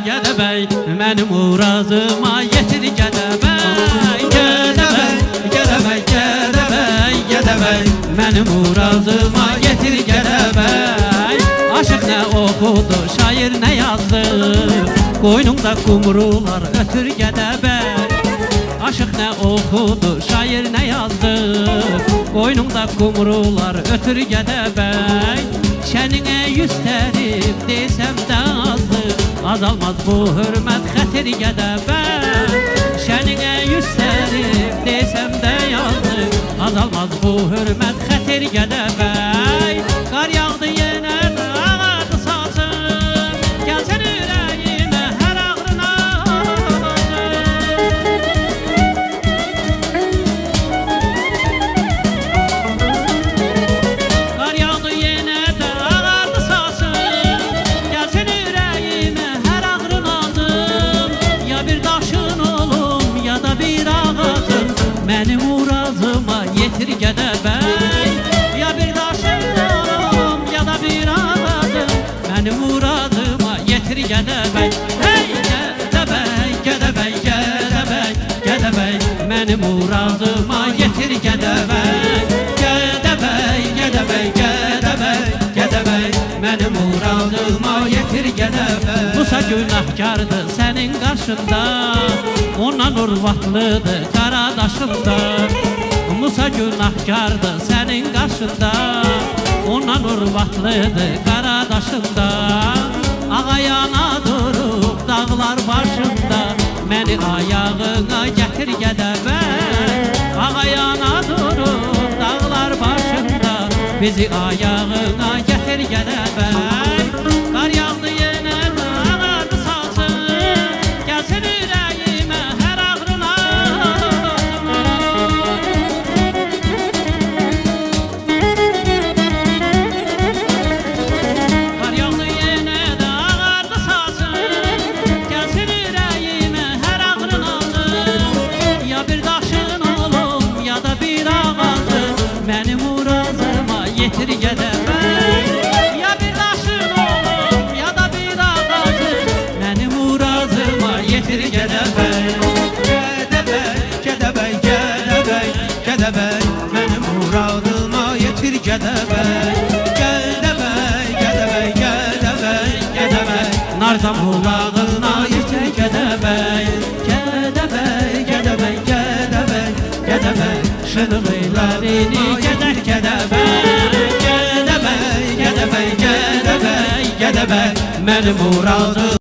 gədəbəy, mənim urazıma yetir gədəbəy. Gədəbəy, gədəbəy, gədəbəy, gədəbəy, mənim urazıma yetir gədəbəy. Aşıq nə oxudu, şair nə yazdı, qoynunda qumrular ötür gədəbəy. Aşıq nə oxudu, şair nə yazdı, qoynunda qumrular ötür gədəbəy. Şəninə yüz tərif desəm də azdır, azalmaz bu hörmət xətir gədəbəy. Şəninə yüz tərif desəm də yazdır, azalmaz bu hörmət xətir gədəbəy. Qar yağdı yenə ağardı saçım, gəlsən ürəyimə hər ağrına qar yağdı yenə də ağardı saçım, gəlsən ürəyimə hər ağrına aldım. Ya bir daşın olum, ya da bir ağacın, mənim urazıma yetir gədəbəy. Ya bir daşın olum, ya da bir ağacın, mənim uradıma yetir gədəbəy. Hey gədəbəy, gədəbəy, gədəbəy, gədəbəy, mənim uradıma yetir gədəbəy. Gədəbəy, gədəbəy, gədəbəy, gədəbəy, mənim uradıma yetir gədəbəy. Musa günahkardır sənin qarşında, ondan urvatlıdır qaradaşında. Musa günahkardır sənin qarşında, ondan urvatlıdır qaradaşında. Ağayana durub dağlar başında, məni ayağına gətir gədəbəy. Ağayana durub dağlar başında, bizi ayağına gətir gədəbəy. Qar yağdı yenə ağardı saçım, gəlsin ürəyimə hər ağrına. Qar yağdı yenə də ağardı saçım, gəlsin ürəyimə hər ağrına aldım. Ya bir daşın olum, ya da bir ağacın, mənim urazıma yetir gədəbəy. Ya bir daşın olum, ya da bir ağacın, mənim urazıma yetir gədəbəy. Gədəbəy, gədəbəy, gədəbəy, gədəbəy, mənim uradıma yetir gədəbəy. Gədəbəy, gədəbəy, gədəbəy, gədəbəy, Narzan uradına yetir gədəbəy. Gədəbəy, gədəbəy, gədəbəy, gədəbəy, şınıqlarını gedək gədəbəy. gədəbəy, gədəbəy, gədəbəy, gədəbəy, mənim uradım